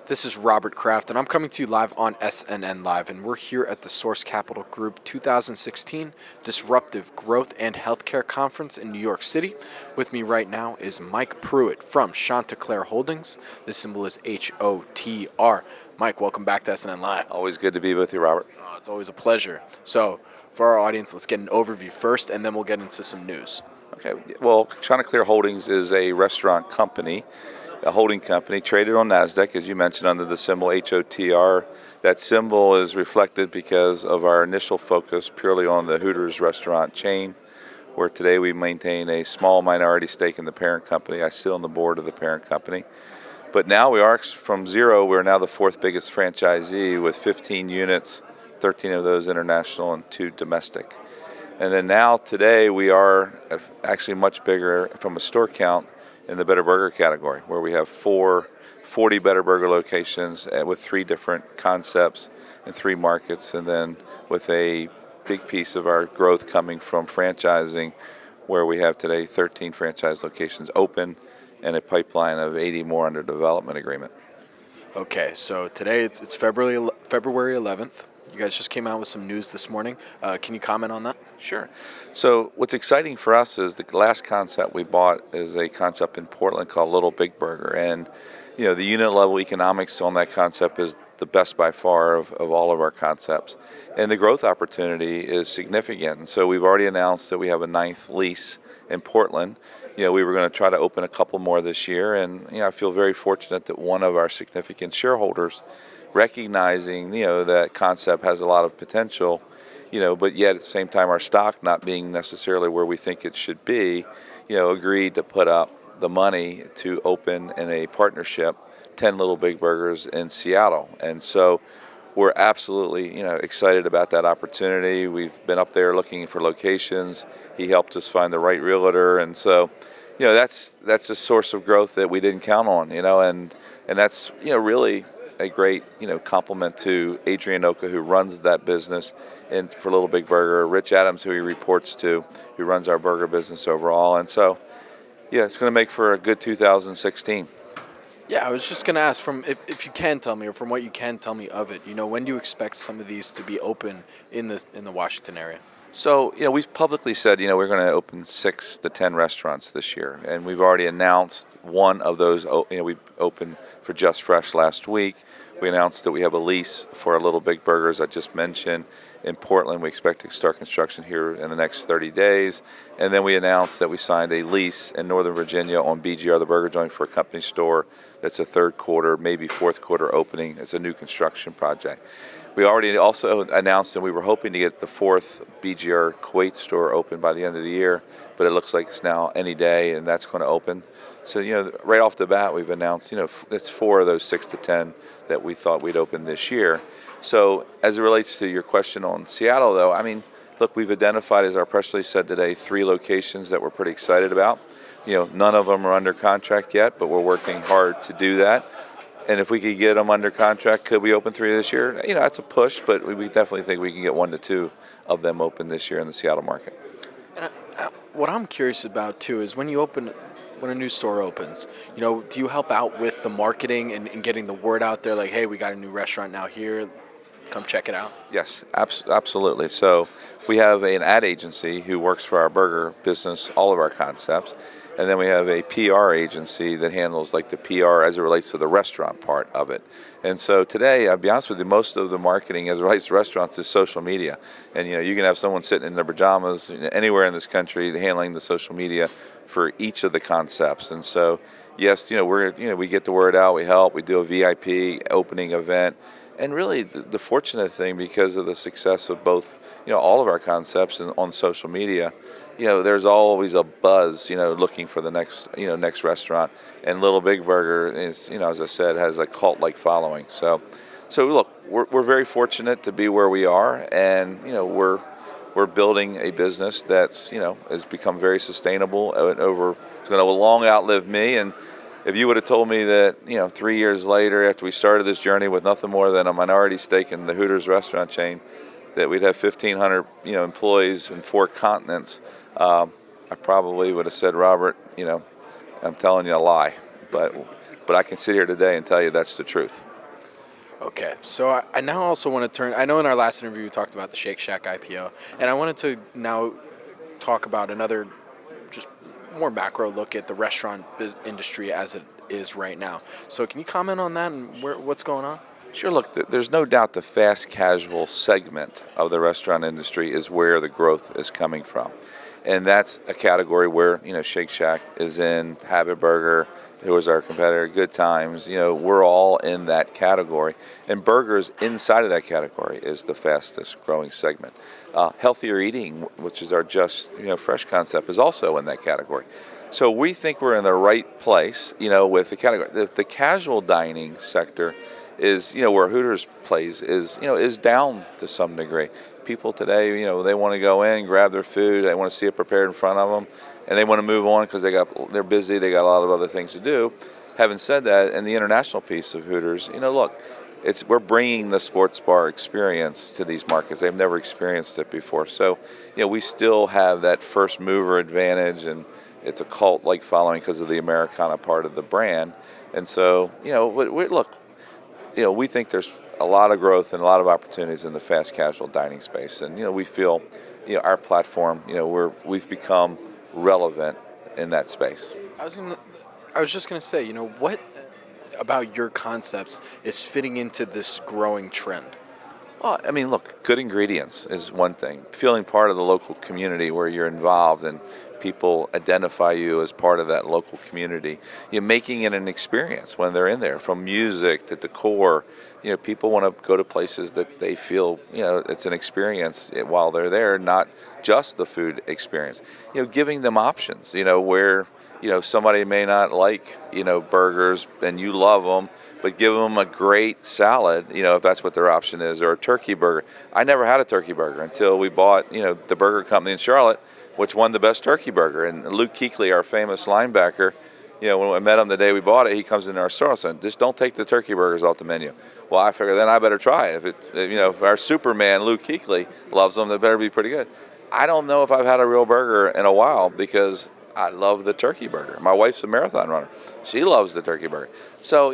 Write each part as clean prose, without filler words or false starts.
This is Robert Kraft, and I'm coming to you live on SNNLive, and we're here at the Source Capital Group 2016 Disruptive Growth and Healthcare Conference in New York City. With me right now is Mike Pruitt from Chanticleer Holdings. The symbol is HOTR. Mike, welcome back to SNNLive. Always good to be with you, Robert. Oh, it's always a pleasure. So, for our audience, let's get an overview first, and then we'll get into some news. Okay, well, Chanticleer Holdings is a restaurant company, a holding company traded on NASDAQ, as you mentioned, under the symbol HOTR. That symbol is reflected because of our initial focus purely on the Hooters restaurant chain, where today we maintain a small minority stake in the parent company. I sit on the board of the parent company. But now we are from zero, we're now the fourth biggest franchisee with 15 units, 13 of those international and 2 domestic. And then now today we are actually much bigger from a store count in the Better Burger category, where we have 40 Better Burger locations with 3 different concepts in 3 markets, and then with a big piece of our growth coming from franchising, where we have today 13 franchise locations open and a pipeline of 80 more under development agreement. Okay, so today it's February 11th. You guys just came out with some news this morning. Can you comment on that? Sure. So what's exciting for us is the last concept we bought is a concept in Portland called Little Big Burger. And, you know, the unit level economics on that concept is the best by far of all of our concepts. And the growth opportunity is significant. And so we've already announced that we have a 9th lease in Portland. You know, we were going to try to open a couple more this year. And, you know, I feel very fortunate that one of our significant shareholders, recognizing, you know, that concept has a lot of potential, you know, but yet at the same time our stock not being necessarily where we think it should be, you know, agreed to put up the money to open in a partnership 10 Little Big Burgers in Seattle. And so we're absolutely, you know, excited about that opportunity. We've been up there looking for locations. He helped us find the right realtor, and so, you know, that's a source of growth that we didn't count on, you know, and that's, you know, really a great, you know, compliment to Adrian Oka, who runs that business and for Little Big Burger, Rich Adams, who he reports to, who runs our burger business overall. And so, yeah, it's going to make for a good 2016. Yeah, I was just going to ask, from if you can tell me, or from what you can tell me of it, you know, when do you expect some of these to be open in the Washington area? So, you know, we've publicly said, you know, we're going to open 6 to 10 restaurants this year, and we've already announced one of those. You know, we opened for Just Fresh last week. We announced that we have a lease for our Little Big Burgers I just mentioned in Portland. We expect to start construction here in the next 30 days. And then we announced that we signed a lease in Northern Virginia on BGR, the burger joint, for a company store that's a 3rd quarter, maybe 4th quarter opening. It's a new construction project. We already also announced that we were hoping to get the 4th BGR Kuwait store open by the end of the year, but it looks like it's now any day, and that's going to open. So, you know, right off the bat, we've announced, you know, it's 4 of those 6 to 10 that we thought we'd open this year. So as it relates to your question on Seattle, though, I mean, look, we've identified, as our press release said today, 3 locations that we're pretty excited about. You know, none of them are under contract yet, but we're working hard to do that. And if we could get them under contract, could we open 3 this year? You know, that's a push, but we definitely think we can get 1 to 2 of them open this year in the Seattle market. And what I'm curious about, too, is when a new store opens, you know, do you help out with the marketing and getting the word out there, like, hey, we got a new restaurant now here, come check it out? Yes, absolutely. So we have an ad agency who works for our burger business, all of our concepts. And then we have a PR agency that handles like the PR as it relates to the restaurant part of it. And so today, I'll be honest with you, most of the marketing as it relates to restaurants is social media. And, you know, you can have someone sitting in their pajamas anywhere in this country handling the social media for each of the concepts. And so, yes, you know, we get the word out, we help, we do a VIP opening event. And really, the fortunate thing, because of the success of both, you know, all of our concepts and on social media, you know, there's always a buzz, you know, looking for the next restaurant. And Little Big Burger is, you know, as I said, has a cult-like following. So look, we're very fortunate to be where we are, and, you know, we're building a business that's, you know, has become very sustainable over. It's going to long outlive me. And if you would have told me that, you know, 3 years later, after we started this journey with nothing more than a minority stake in the Hooters restaurant chain, that we'd have 1,500, you know, employees in 4 continents, I probably would have said, Robert, you know, I'm telling you a lie. But I can sit here today and tell you that's the truth. Okay, so I now also want to turn. I know in our last interview we talked about the Shake Shack IPO, and I wanted to now talk about another just more macro look at the restaurant industry as it is right now. So can you comment on that and what's going on? Sure, look, there's no doubt the fast casual segment of the restaurant industry is where the growth is coming from. And that's a category where, Shake Shack is in, Habit Burger, who was our competitor, Good Times, we're all in that category. And burgers inside of that category is the fastest growing segment. Healthier eating, which is our Just, Fresh concept, is also in that category. So we think we're in the right place, with the category. The casual dining sector is, where Hooters plays is down to some degree. People today, they want to go in, grab their food, they want to see it prepared in front of them, and they want to move on because they're busy, they got a lot of other things to do. Having said that, and the international piece of Hooters, look, we're bringing the sports bar experience to these markets. They've never experienced it before. So, we still have that first mover advantage, and it's a cult-like following because of the Americana part of the brand. And so, we think there's a lot of growth and a lot of opportunities in the fast casual dining space, and we feel, our platform, we've become relevant in that space. I was just gonna say, what about your concepts is fitting into this growing trend? Well, I mean, look, good ingredients is one thing. Feeling part of the local community where you're involved and people identify you as part of that local community. You're making it an experience when they're in there, from music to decor. People want to go to places that they feel, it's an experience while they're there, not just the food experience. Giving them options, where, somebody may not like, burgers and you love them, but give them a great salad, if that's what their option is, or a turkey burger. I never had a turkey burger until we bought, the burger company in Charlotte, which won the best turkey burger. And Luke Kuechly, our famous linebacker, when I met him the day we bought it, he comes into our store and said, just don't take the turkey burgers off the menu. Well, I figured then I better try it. If our Superman, Luke Kuechly, loves them, they better be pretty good. I don't know if I've had a real burger in a while because I love the turkey burger. My wife's a marathon runner. She loves the turkey burger. So,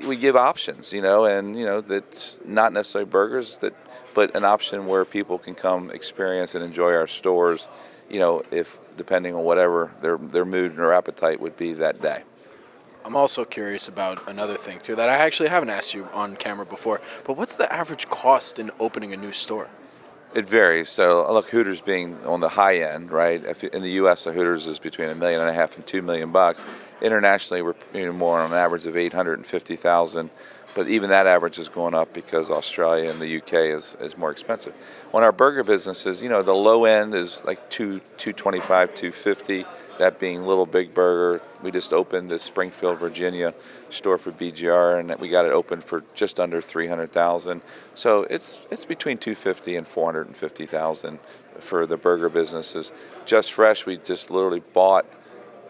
we give options, and, that's not necessarily burgers, but an option where people can come experience and enjoy our stores, if depending on whatever their mood and their appetite would be that day. I'm also curious about another thing, too, that I actually haven't asked you on camera before, but what's the average cost in opening a new store? It varies. So, look, Hooters being on the high end, right? In the U.S., the Hooters is between $1.5 million and $2 million. Internationally, we're more on an average of $850,000. But even that average is going up because Australia and the UK is more expensive. On our burger businesses, the low end is like $225, $250. That being Little Big Burger. We just opened the Springfield, Virginia store for BGR, and we got it open for just under $300,000. So it's between $250,000 and $450,000 for the burger businesses. Just Fresh, we just literally bought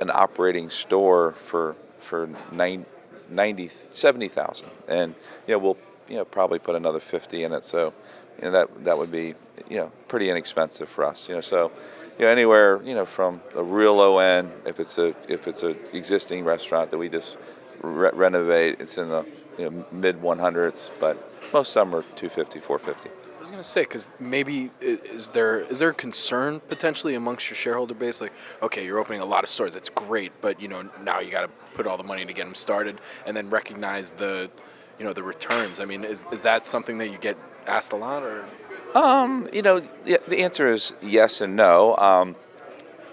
an operating store for $70,000, and we'll probably put another 50 in it. So that would be pretty inexpensive for us. So anywhere from the real low end, if it's a existing restaurant that we just renovate, it's in the mid 100s, but most of them are 250, 450. I was going to say, because maybe is there a concern potentially amongst your shareholder base? Like, okay, you're opening a lot of stores, that's great, but now you got to put all the money to get them started, and then recognize the returns. I mean, is that something that you get asked a lot, or? The answer is yes and no.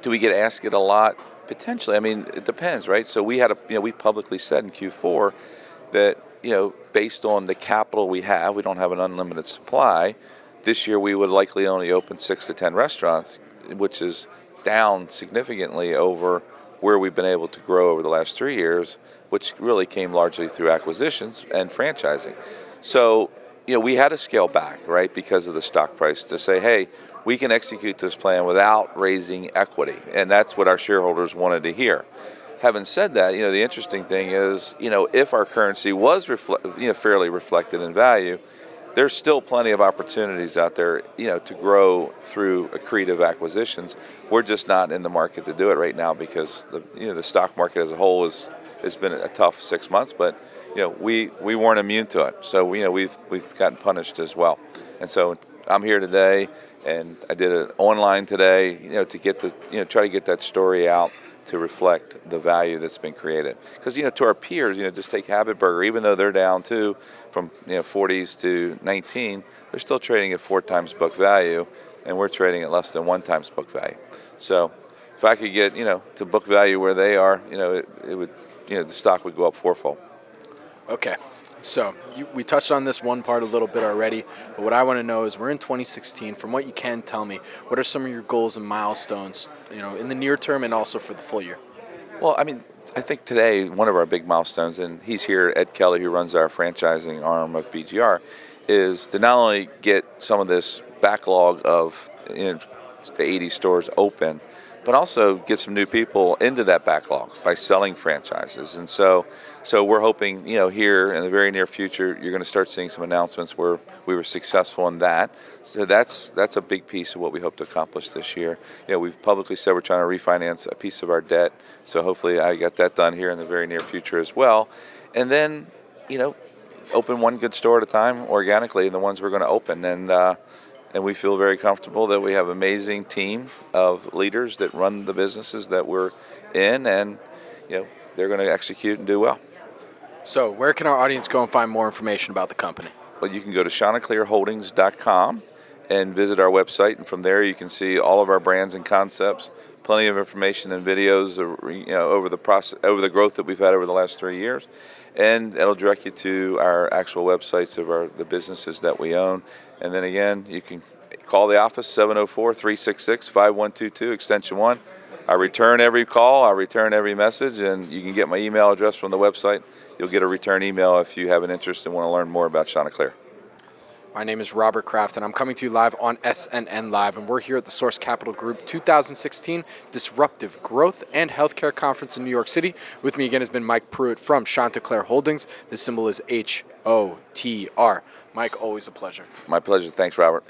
Do we get asked it a lot? Potentially. I mean, it depends, right? So we publicly said in Q4 that based on the capital we don't have an unlimited supply. This year we would likely only open 6 to 10 restaurants, which is down significantly over where we've been able to grow over the last 3 years, which really came largely through acquisitions and franchising. So, we had to scale back, right, because of the stock price, to say, hey, we can execute this plan without raising equity. And that's what our shareholders wanted to hear. Having said that, the interesting thing is, if our currency was fairly reflected in value, there's still plenty of opportunities out there, to grow through accretive acquisitions. We're just not in the market to do it right now because the stock market as a whole has been a tough 6 months. But we weren't immune to it. So we've gotten punished as well. And so I'm here today, and I did it online today, to get try to get that story out to reflect the value that's been created. Because to our peers, just take Habit Burger, even though they're down too from 40s to 19, they're still trading at 4 times book value, and we're trading at less than 1 times book value. So if I could get to book value where they are, it would the stock would go up fourfold. Okay, so we touched on this one part a little bit already, but what I want to know is we're in 2016. From what you can tell me, what are some of your goals and milestones, in the near term and also for the full year? Well, I think today one of our big milestones, and he's here, Ed Kelly, who runs our franchising arm of BGR, is to not only get some of this backlog of the 80 stores open, but also get some new people into that backlog by selling franchises. And so we're hoping, here in the very near future, you're going to start seeing some announcements where we were successful in that. So that's a big piece of what we hope to accomplish this year. We've publicly said we're trying to refinance a piece of our debt. So hopefully I get that done here in the very near future as well. And then, open one good store at a time organically, and the ones we're going to open. And we feel very comfortable that we have an amazing team of leaders that run the businesses that we're in, and they're going to execute and do well. So where can our audience go and find more information about the company? Well, you can go to chanticleerholdings.com and visit our website, and from there you can see all of our brands and concepts, plenty of information and videos over the growth that we've had over the last 3 years. And it'll direct you to our actual websites of the businesses that we own. And then again, you can call the office, 704-366-5122, extension 1. I return every call, I return every message, and you can get my email address from the website. You'll get a return email if you have an interest and want to learn more about Chanticleer. My name is Robert Kraft, and I'm coming to you live on SNNLive, and we're here at the Source Capital Group 2016 Disruptive Growth and Healthcare Conference in New York City. With me again has been Mike Pruitt from Chanticleer Holdings. The symbol is HOTR. Mike, always a pleasure. My pleasure. Thanks, Robert.